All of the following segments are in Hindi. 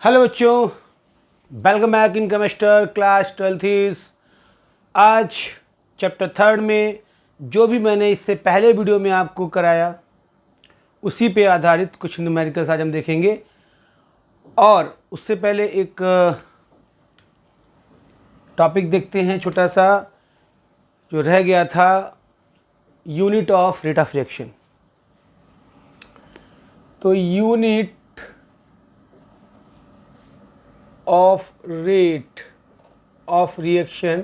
हेलो बच्चों, welcome back in chemistry class 12th। आज चैप्टर 3 में जो भी मैंने इससे पहले वीडियो में आपको कराया उसी पे आधारित कुछ न्यूमेरिकल्स आज हम देखेंगे। और उससे पहले एक टॉपिक देखते हैं छोटा सा जो रह गया था, unit of rate of reaction. तो unit of rate of reaction,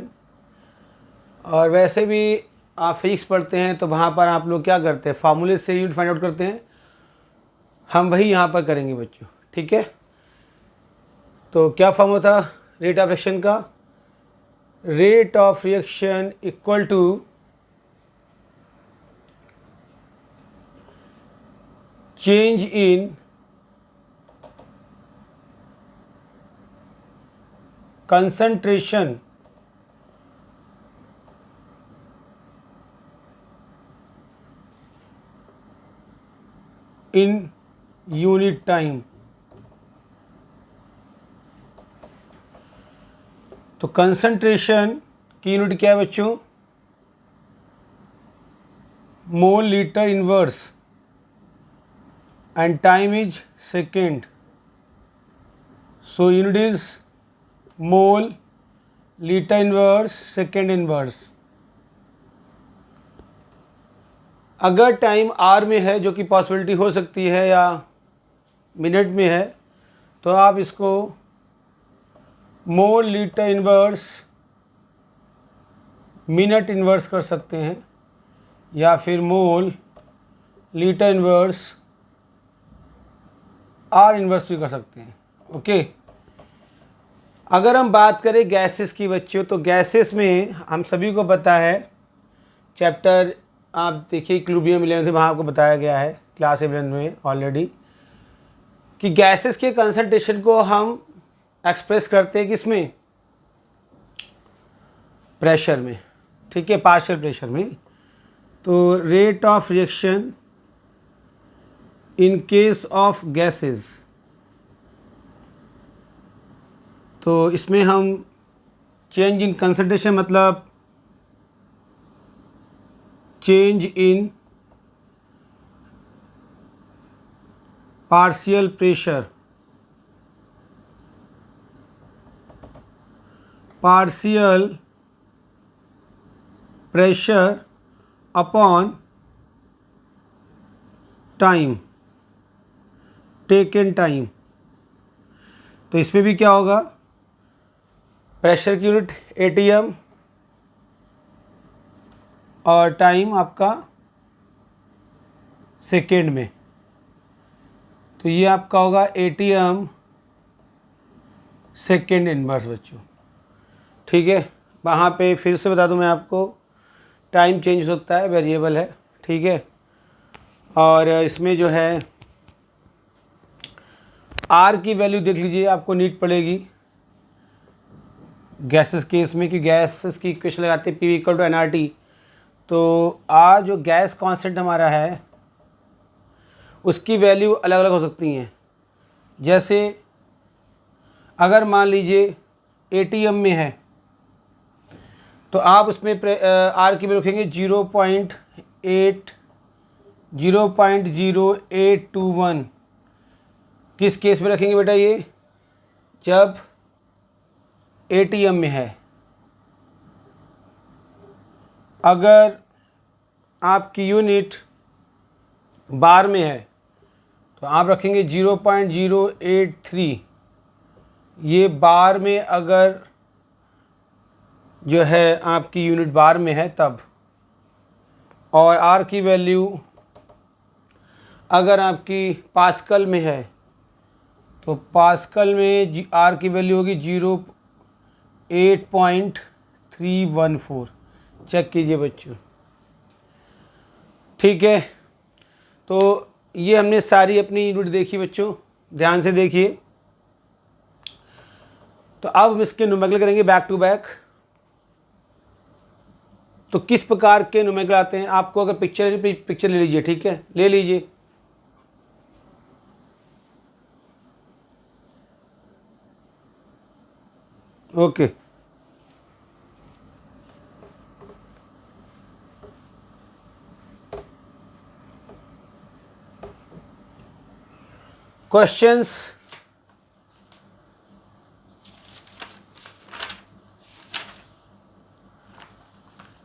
और वैसे भी आप फिजिक्स पढ़ते हैं तो वहाँ पर आप लोग क्या करते हैं, फार्मूले से यूनिट फाइंड आउट करते हैं। हम वही यहाँ पर करेंगे बच्चों, ठीक है। तो क्या फॉर्मूला था रेट ऑफ रिएक्शन का? Rate of reaction equal to change in concentration in unit time। तो कंसंट्रेशन की यूनिट क्या है बच्चों? Mole litre inverse and time is second. So unit is mole litre inverse second inverse. अगर टाइम आर में है, जो कि पॉसिबिलिटी हो सकती है, या मिनट में है, तो आप इसको मोल लीटर इनवर्स मिनट इनवर्स कर सकते हैं, या फिर मोल लीटर इनवर्स आर इनवर्स भी कर सकते हैं। ओके। अगर हम बात करें गैसेस की बच्चों, तो गैसेस में हम सभी को पता है, चैप्टर आप देखिए इक्विलिब्रियम 11 वहाँ आपको बताया गया है क्लास 11 में ऑलरेडी, कि गैसेस के कंसंट्रेशन को हम एक्सप्रेस करते हैं किसमें? प्रेशर में, ठीक है, पार्शियल प्रेशर में। तो rate of reaction in case of gases, तो इसमें हम चेंज इन कंसंट्रेशन मतलब change in partial pressure, partial pressure upon time, taken time. तो इसमें भी क्या होगा? प्रेशर की यूनिट एटीएम और टाइम आपका सेकेंड में। तो ये आपका होगा एटीएम सेकेंड इनवर्स बच्चों, ठीक है। वहाँ पे फिर से बता दूं मैं आपको, टाइम चेंज हो सकता है, वेरिएबल है, ठीक है। और इसमें जो है आर की वैल्यू देख लीजिए, आपको नीड पड़ेगी गैसेस केस में, कि गैसेस की इक्वेशन लगाते हैं पी = nRT। तो आर जो गैस कांस्टेंट हमारा है उसकी वैल्यू अलग अलग हो सकती हैं। जैसे अगर मान लीजिए एटीएम में है, तो आप उसमें आर की वैल्यू रखेंगे 0.0821। किस केस में रखेंगे बेटा? ये जब एटीएम में है। अगर आपकी यूनिट बार में है तो आप रखेंगे 0.083। ये बार में अगर जो है आपकी यूनिट बार में है तब। और आर की वैल्यू अगर आपकी पास्कल में है तो पास्कल में आर की वैल्यू होगी 0.8314। चेक कीजिए बच्चों, ठीक है। तो ये हमने सारी अपनी यूनिट देखी बच्चों, ध्यान से देखिए। तो अब हम इसके न्यूमेरिकल करेंगे बैक टू बैक। तो किस प्रकार के न्यूमेरिकल आते हैं? आपको अगर पिक्चर ले लीजिए, ठीक है, ले लीजिए। ओके। क्वेश्चंस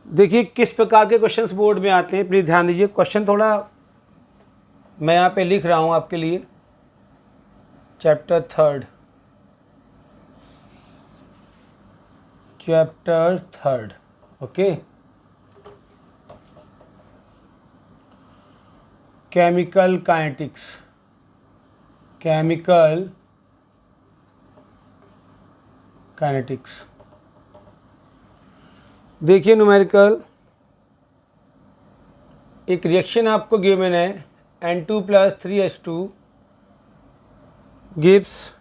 देखिए किस प्रकार के क्वेश्चंस बोर्ड में आते हैं, प्लीज़ ध्यान दीजिए। क्वेश्चन थोड़ा मैं यहाँ पे लिख रहा हूँ आपके लिए। Chapter third, okay. Chemical kinetics. देखिए न्यूमेरिकल, एक रिएक्शन आपको गिवन है N2 + 3H2 गिव्स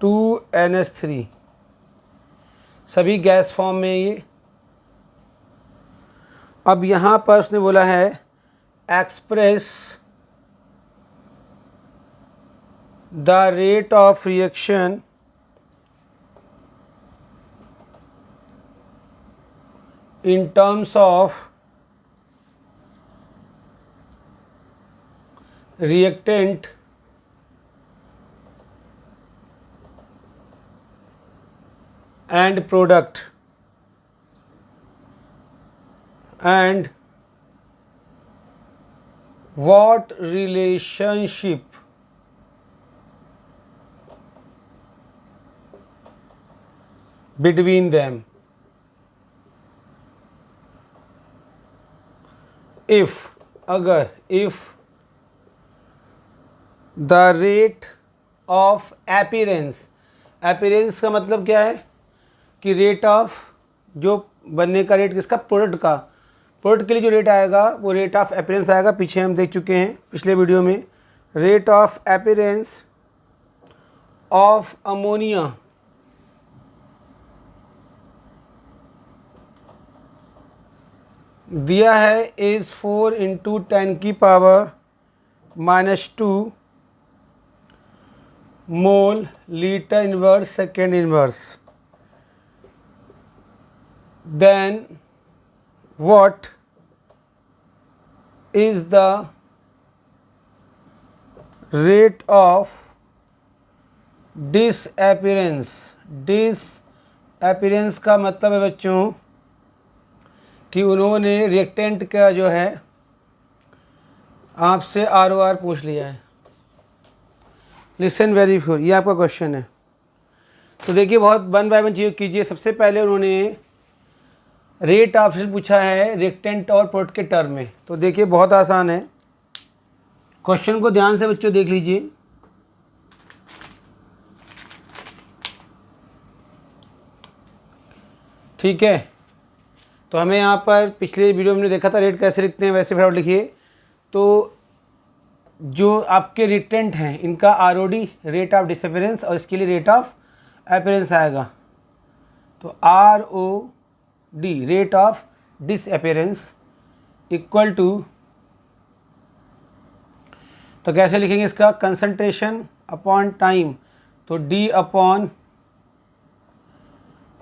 2NH3, सभी गैस फॉर्म में ये। अब यहाँ पर उसने बोला है express the rate of reaction in terms of reactant and product, and what relationship between them if the rate of appearance का मतलब क्या है कि रेट ऑफ, जो बनने का रेट किसका, प्रोडक्ट का, प्रोडक्ट के लिए जो रेट आएगा वो रेट ऑफ अपीयरेंस आएगा। पीछे हम देख चुके हैं पिछले वीडियो में, rate of appearance of ammonia दिया है is 4 × 10⁻⁻² mole litre inverse second inverse. Then what is the rate of disappearance? disappearance का मतलब है बच्चों कि उन्होंने रिएक्टेंट का जो है आपसे ROR पूछ लिया है। लिसन वेरी फ्योर, ये आपका क्वेश्चन है। तो देखिए बहुत 1 बाय 1 चीज़ कीजिए। सबसे पहले उन्होंने रेट ऑफ पूछा है रिएक्टेंट और प्रोडक्ट के टर्म में। तो देखिए बहुत आसान है, क्वेश्चन को ध्यान से बच्चों देख लीजिए। ठीक है, तो हमें यहाँ पर पिछले वीडियो में देखा था रेट कैसे लिखते हैं, वैसे फटाफट लिखिए। तो जो आपके रिएक्टेंट हैं इनका ROD रेट ऑफ डिसअपीयरेंस, और इसके लिए रेट ऑफ अपीयरेंस आएगा। तो ROD rate of disappearance equal to, तो कैसे लिखेंगे इसका, कंसंट्रेशन अपॉन टाइम। तो D अपॉन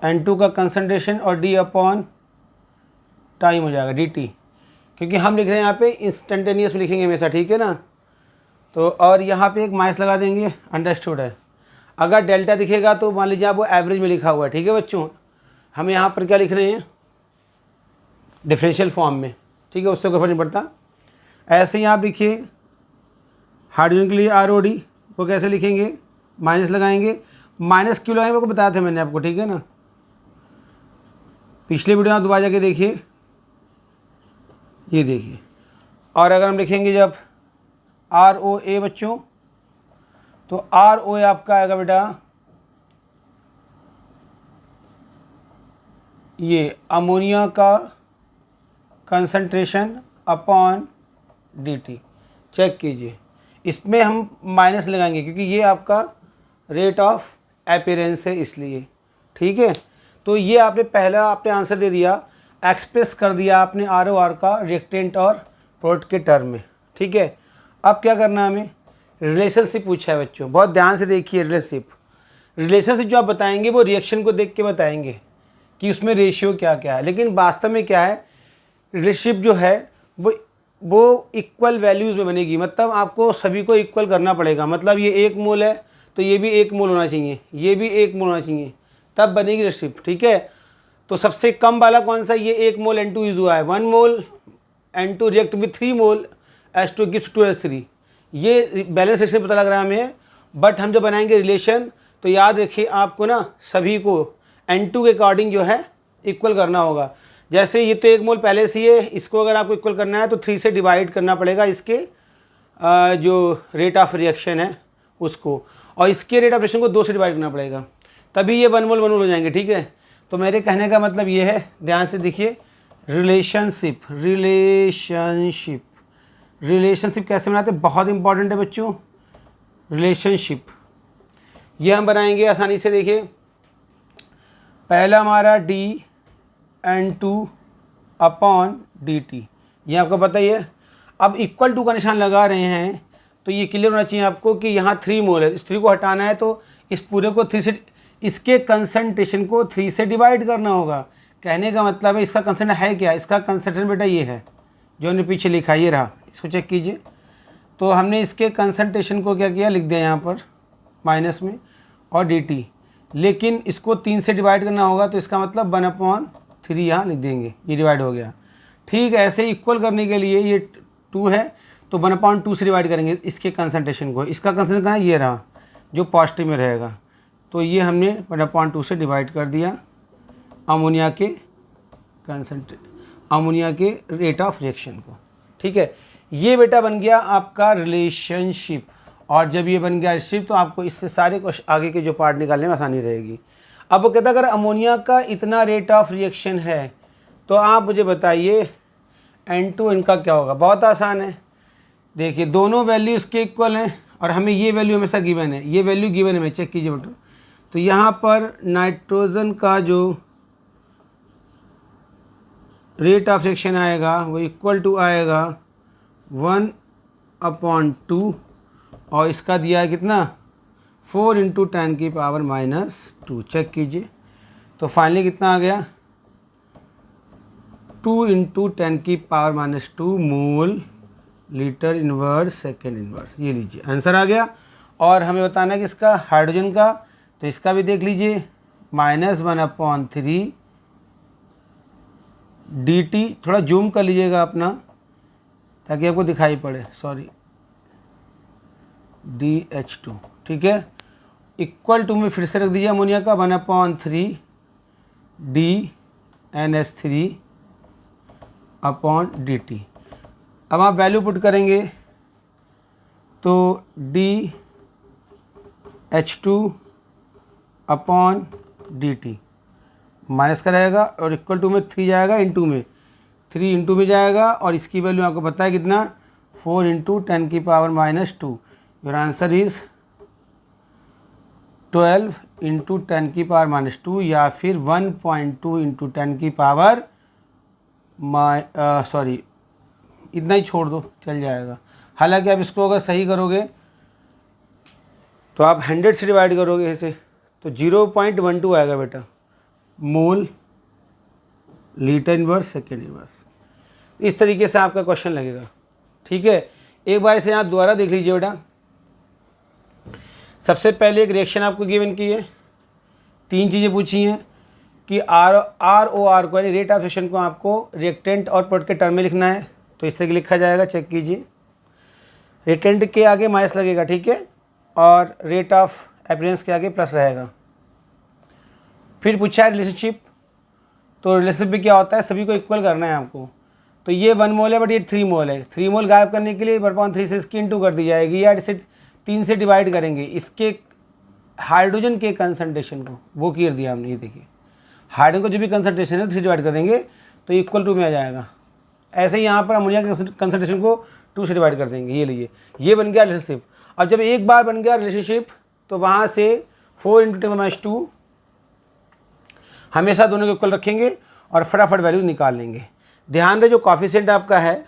N2 का कंसंट्रेशन और D अपॉन टाइम हो जाएगा DT, क्योंकि हम लिख रहे हैं यहाँ पे इंस्टेंटेनियस में लिखेंगे हमेशा, ठीक है ना। तो और यहाँ पे एक माइनस लगा देंगे, अंडरस्टूड है। अगर डेल्टा दिखेगा तो मान लीजिए आप वो एवरेज में लिखा हुआ है, ठीक है बच्चों। हम यहाँ पर क्या लिख रहे हैं, डिफरेंशियल फॉर्म में, ठीक है, उससे कोई फर्क नहीं पड़ता। ऐसे ही आप लिखिए हाइड्रोजन के लिए ROD, वो कैसे लिखेंगे, माइनस लगाएंगे, माइनस क्यों लगाएंगे वो बताया था मैंने आपको, ठीक है ना। पिछले वीडियो में दोबारा जाके देखिए, ये देखिए। और अगर हम लिखेंगे जब ROA बच्चों, तो ROA आपका आएगा बेटा ये अमोनिया का कंसंट्रेशन अपॉन DT। चेक कीजिए, इसमें हम माइनस लगाएंगे क्योंकि ये आपका रेट ऑफ अपीयरेंस है इसलिए, ठीक है। तो ये आपने पहला आपने आंसर दे दिया, एक्सप्रेस कर दिया आपने ROR का रिएक्टेंट और प्रोडक्ट के टर्म में, ठीक है। अब क्या करना है हमें, रिलेशनशिप पूछा है बच्चों, बहुत ध्यान से देखिए। रिलेशनशिप जो आप बताएंगे वो रिएक्शन को देख के बताएंगे कि उसमें रेशियो क्या क्या है, लेकिन वास्तव में क्या है, रिलेशनशिप जो है वो इक्वल वैल्यूज़ में बनेगी। मतलब आपको सभी को इक्वल करना पड़ेगा। मतलब ये 1 मोल है तो ये भी 1 मोल होना चाहिए, ये भी 1 मोल होना चाहिए, तब बनेगी रिलेशनशिप। ठीक है, तो सबसे कम वाला कौन सा, ये 1 मोल N2 यूज हुआ है। 1 मोल N2 react with 3 mole H2 gives 2H3। ये बैलेंस रिलेशन पता लग रहा है हमें। बट हम जब बनाएंगे रिलेशन तो याद रखिए आपको ना सभी को N2 के अकॉर्डिंग जो है इक्वल करना होगा। जैसे ये तो 1 मोल पहले से ही है, इसको अगर आपको इक्वल करना है तो 3 से डिवाइड करना पड़ेगा इसके जो रेट ऑफ रिएक्शन है उसको, और इसके रेट ऑफ रिएक्शन को 2 से डिवाइड करना पड़ेगा, तभी ये 1 मोल हो जाएंगे। ठीक है, तो मेरे कहने का मतलब ये है, ध्यान से देखिए, रिलेशनशिप कैसे बनाते हैं, बहुत इंपॉर्टेंट है बच्चों। रिलेशनशिप ये हम बनाएंगे आसानी से। देखिए पहला हमारा dN2 अपॉन dt, ये आपको पता ही है। अब इक्वल टू का निशान लगा रहे हैं तो ये क्लियर होना चाहिए आपको कि यहाँ 3 मोल है, इस 3 को हटाना है तो इस पूरे को 3 से, इसके कंसंट्रेशन को 3 से डिवाइड करना होगा। कहने का मतलब है इसका कंसंट्रेशन है क्या, इसका कंसंट्रेशन बेटा ये है जो हमने पीछे लिखा, ये रहा, इसको चेक कीजिए। तो हमने इसके कंसंट्रेशन को क्या किया, लिख दिया यहाँ पर माइनस में और dt, लेकिन इसको 3 से डिवाइड करना होगा तो इसका मतलब 1/3 यहाँ लिख देंगे, ये डिवाइड हो गया। ठीक है, ऐसे इक्वल करने के लिए ये 2 है तो 1/2 से डिवाइड करेंगे इसके कंसंट्रेशन को। इसका कंसंट्रेशन कहाँ है, ये रहा जो पॉजिटिव में रहेगा, तो ये हमने 1/2 से डिवाइड कर दिया अमोनिया के रेट ऑफ रिएक्शन को। ठीक है, ये बेटा बन गया आपका रिलेशनशिप। और जब ये बन गया रिलेशनशिप तो आपको इससे सारे क्वेश्चन आगे के जो पार्ट निकालने में आसानी रहेगी। अब वो कहता है अगर अमोनिया का इतना रेट ऑफ रिएक्शन है तो आप मुझे बताइए N2 इनका क्या होगा। बहुत आसान है, देखिए दोनों वैल्यू इसके इक्वल हैं और हमें ये वैल्यू हमेशा गिवन है, ये वैल्यू गिवन है, मैं चेक कीजिए बेटा। तो यहाँ पर नाइट्रोजन का जो रेट ऑफ रिएक्शन आएगा वो इक्वल टू आएगा 1/2 और इसका दिया है कितना 4 × 10⁻²। चेक कीजिए तो फाइनली कितना आ गया 2 × 10⁻² मोल लीटर इनवर्स सेकेंड इनवर्स। ये लीजिए आंसर आ गया। और हमें बताना है कि इसका हाइड्रोजन का, तो इसका भी देख लीजिए -1/3 dt। थोड़ा जूम कर लीजिएगा अपना ताकि आपको दिखाई पड़े, सॉरी, DH2। ठीक है, इक्वल टू में फिर से रख दीजिए अमोनिया का 1/3 DNS3/dt। अब आप वैल्यू पुट करेंगे तो DH2/dt माइनस का रहेगा और इक्वल टू में 3 जाएगा इंटू में, 3 इंटू में जाएगा और इसकी वैल्यू आपको पता है कितना 4 × 10⁻²। योर आंसर इज़ 12 × 10⁻² या फिर 1.2 × 10⁻, इतना ही छोड़ दो चल जाएगा। हालांकि आप इसको अगर सही करोगे तो आप 100 से डिवाइड करोगे इसे तो 0.12 आएगा बेटा मोल लीटर इनवर्स सेकेंड इनवर्स। इस तरीके से आपका क्वेश्चन लगेगा। ठीक है, एक बार इसे आप दोबारा देख लीजिए बेटा। सबसे पहले एक रिएक्शन आपको गिवन की है, 3 चीज़ें पूछी हैं कि ROR को यानी रेट ऑफ रिएक्शन को आपको रिएक्टेंट और प्रोडक्ट के टर्म में लिखना है। तो इस तरह लिखा जाएगा, चेक कीजिए, रिएक्टेंट के आगे माइनस लगेगा, ठीक है, और रेट ऑफ अपीयरेंस के आगे प्लस रहेगा। फिर पूछा है रिलेशनशिप, तो रिलेशनशिप में क्या होता है, सभी को इक्वल करना है आपको। तो ये 1 मोल है बट ये 3 मोल है, 3 मोल गायब करने के लिए 1/3 से इसकी इंटू कर दी जाएगी या इसे 3 से डिवाइड करेंगे इसके हाइड्रोजन के कंसंट्रेशन को, वो कर दिया हमने। ये देखिए हाइड्रोजन को जो भी कंसंट्रेशन है 3 से डिवाइड कर देंगे तो इक्वल टू में आ जाएगा। ऐसे ही यहाँ पर अमोनिया के कंसंट्रेशन को 2 से डिवाइड कर देंगे। ये लीजिए, ये बन गया रिलेशनशिप। अब जब एक बार बन गया रिलेशनशिप तो वहाँ से 4 × 10⁻² हमेशा दोनों को इक्वल रखेंगे और फटाफट वैल्यू निकाल लेंगे। ध्यान रहे जो कॉफिशिएंट आपका है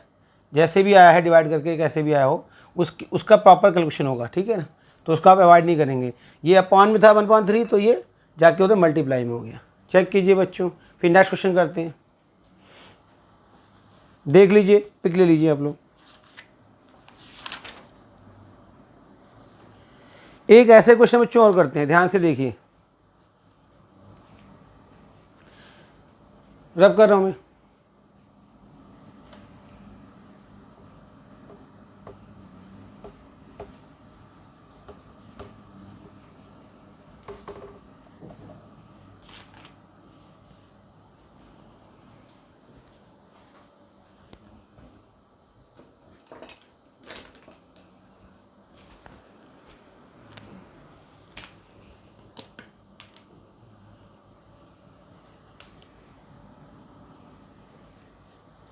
जैसे भी आया है डिवाइड करके कैसे भी आया हो उसका प्रॉपर कैलकुलेशन होगा, ठीक है ना। तो उसको आप अवॉइड नहीं करेंगे। ये अपॉन में था 1/3, तो ये जाके उधर मल्टीप्लाई में हो गया। चेक कीजिए बच्चों, फिर नेक्स्ट क्वेश्चन करते हैं। देख लीजिए, पिक ले लीजिए आप लोग। एक ऐसे क्वेश्चन बच्चों और करते हैं, ध्यान से देखिए, रब कर रहा हूं मैं।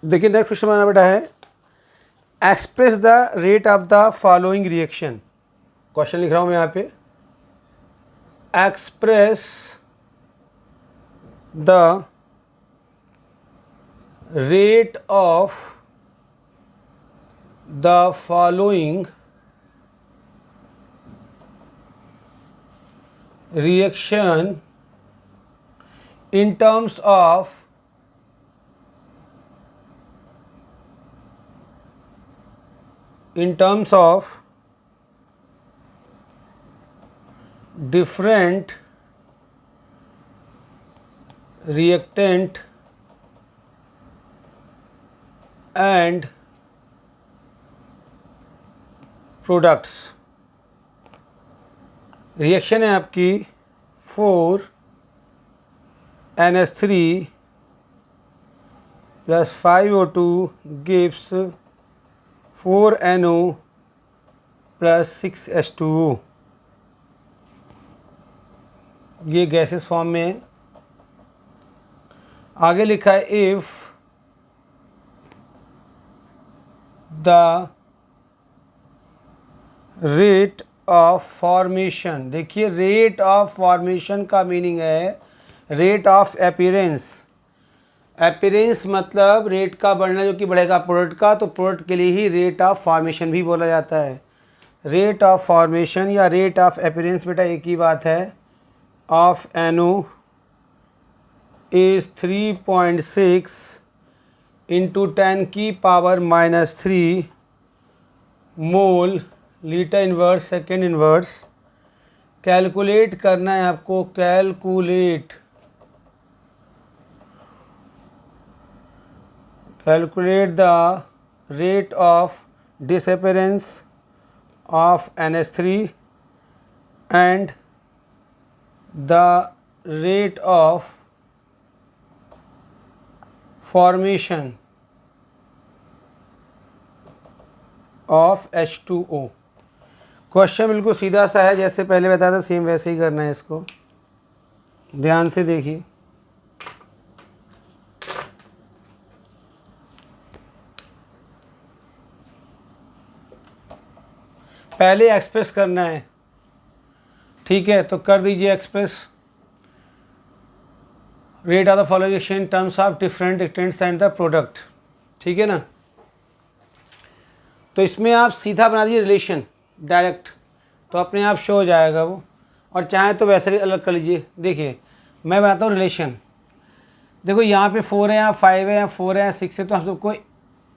देखिए नेक्स्ट क्वेश्चन हमारा बेटा है, express the rate of the following reaction. Question लिख रहा हूं मैं यहाँ पे, express the rate of the following reaction in terms of different reactant and products। Reaction है आपकी 4NH3 plus 5O2 gives 4NO plus 6H2O। ये गैसेस फॉर्म में है। आगे लिखा है, if the rate of formation, देखिए रेट ऑफ फॉर्मेशन का मीनिंग है रेट ऑफ अपीयरेंस। अपीयरेंस मतलब रेट का बढ़ना जो कि बढ़ेगा प्रोडक्ट का, तो प्रोडक्ट के लिए ही रेट ऑफ फॉर्मेशन भी बोला जाता है। रेट ऑफ फॉर्मेशन या रेट ऑफ अपीयरेंस बेटा एक ही बात है। Of NO is 3.6 into 10⁻³ mole litre inverse second inverse. Calculate करना है आपको, calculate the rate of disappearance of NH3 and the rate of formation of H2O। Question बिल्कुल सीधा सा है, जैसे पहले बताया था सेम वैसे ही करना है इसको। ध्यान से देखिए, पहले एक्सप्रेस करना है, ठीक है, तो कर दीजिए express rate of the following reaction in terms of different reactants and the product, ठीक है ना। तो इसमें आप सीधा बना दीजिए रिलेशन डायरेक्ट, तो अपने आप शो हो जाएगा वो, और चाहे तो वैसे ही अलग कर लीजिए। देखिए मैं बनाता हूँ रिलेशन, देखो यहाँ पे 4 है, यहाँ 5 है, यहाँ 4 है, यहाँ 6 है, तो हम सबको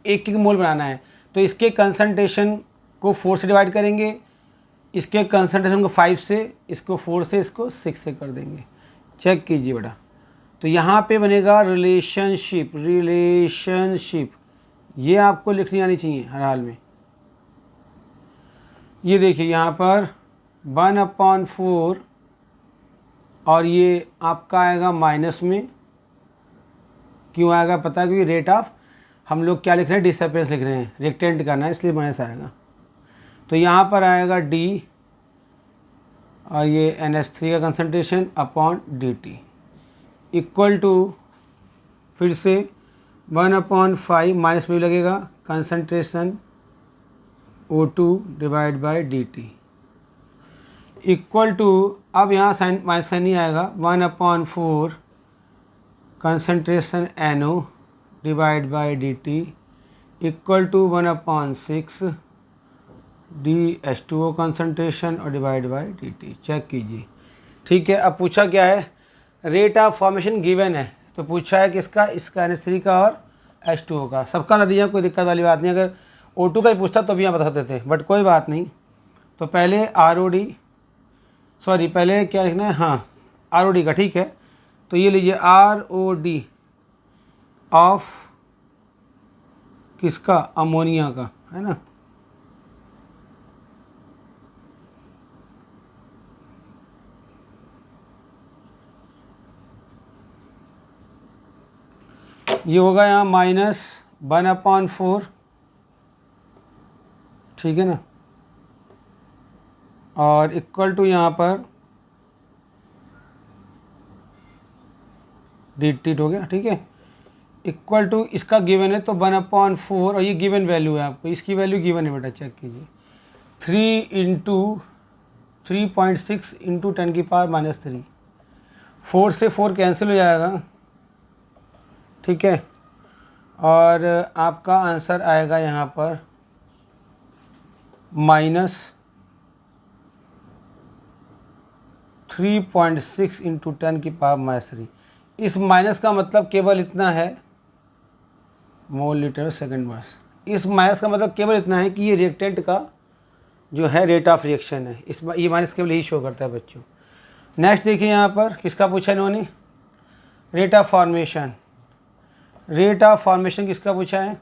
एक मोल बनाना है। तो इसके कंसंट्रेशन को 4 से डिवाइड करेंगे, इसके कंसंट्रेशन को 5 से, इसको 4 से, इसको 6 से कर देंगे। चेक कीजिए बेटा, तो यहाँ पे बनेगा रिलेशनशिप। ये आपको लिखनी आनी चाहिए हर हाल में। ये देखिए यहाँ पर 1/4 और ये आपका आएगा माइनस में, क्यों आएगा पता है, क्योंकि रेट ऑफ हम लोग क्या लिख रहे हैं, डिसअपीयरेंस लिख रहे हैं, रिएक्टेंट करना है इसलिए माइनस आएगा। तो यहाँ पर आएगा D और ये NH3 का concentration upon DT equal to, फिर से 1/5 माइनस में भी लगेगा, concentration O2 divide by DT equal to, अब यहाँ साइन माइनस साइन नहीं आएगा, 1/4 concentration NO divide by DT equal to 1/6 DH2O concentration और डिवाइड बाय dt, चेक कीजिए। ठीक है, अब पूछा क्या है, रेट ऑफ फॉर्मेशन गिवन है, तो पूछा है किसका, इसका NH3 का और H2O का, सबका ना दिया, कोई दिक्कत वाली बात नहीं। अगर O2 का ही पूछता तो भी यहाँ बता सकते थे, बट कोई बात नहीं। तो पहले ROD, सॉरी पहले क्या लिखना है, हाँ ROD का, ठीक है। तो ये लीजिए ROD ऑफ किसका, अमोनिया का, है ना। ये होगा यहाँ -1/4, ठीक है ना, और इक्वल टू यहाँ पर dt हो गया, ठीक है, इक्वल टू इसका गिवन है तो 1/4, और ये गिवन वैल्यू है आपको, इसकी वैल्यू गिवन है बेटा, चेक कीजिए। 3.6 इंटू 10⁻³ 4 से 4 कैंसिल हो जाएगा, ठीक है, और आपका आंसर आएगा यहाँ पर -3.6 इंटू 10⁻³ इस माइनस का मतलब केवल इतना है, मोल लीटर सेकंड मास, इस माइनस का मतलब केवल इतना है कि ये रिएक्टेंट का जो है रेट ऑफ रिएक्शन है, इस ये माइनस केवल यही शो करता है बच्चों। नेक्स्ट देखिए यहाँ पर किसका पूछा इन्होंने, rate of formation, rate of formation किसका पूछा है,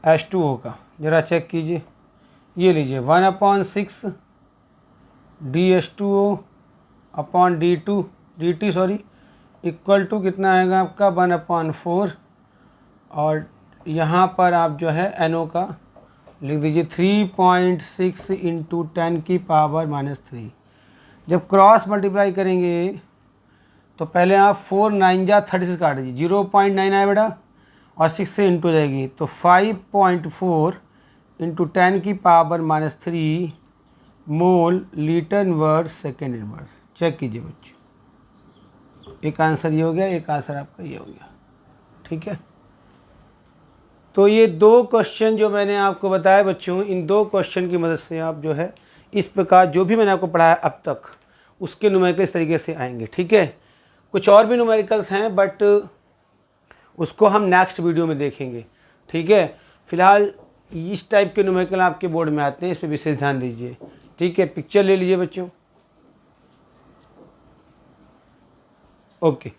H2O का, ज़रा चेक कीजिए। ये लीजिए 1/6 DH2O upon dt sorry, equal to कितना आएगा आपका 1/4, और यहाँ पर आप जो है NO का लिख दीजिए 3.6 इंटू 10⁻³ जब क्रॉस मल्टीप्लाई करेंगे तो पहले आप 4 9 जा 36 काट दीजिए, 0.9 आए बेटा, और 6 से इंटू जाएगी तो 5.4 into 10⁻³ mole litre inverse second inverse. Check कीजिए बच्चों, एक आंसर ये हो गया, एक आंसर आपका ये हो गया, ठीक है। तो ये 2 क्वेश्चन जो मैंने आपको बताया बच्चों, इन 2 क्वेश्चन की मदद से आप जो है इस प्रकार जो भी मैंने आपको पढ़ाया अब तक उसके न्यूमेरिकल इस तरीके से आएंगे, ठीक है। कुछ और भी न्यूमेरिकल्स हैं बट उसको हम नेक्स्ट वीडियो में देखेंगे, ठीक है। फिलहाल इस टाइप के न्यूमेरिकल आपके बोर्ड में आते हैं, इस पर विशेष ध्यान दीजिए, ठीक है। पिक्चर ले लीजिए बच्चों, ओके।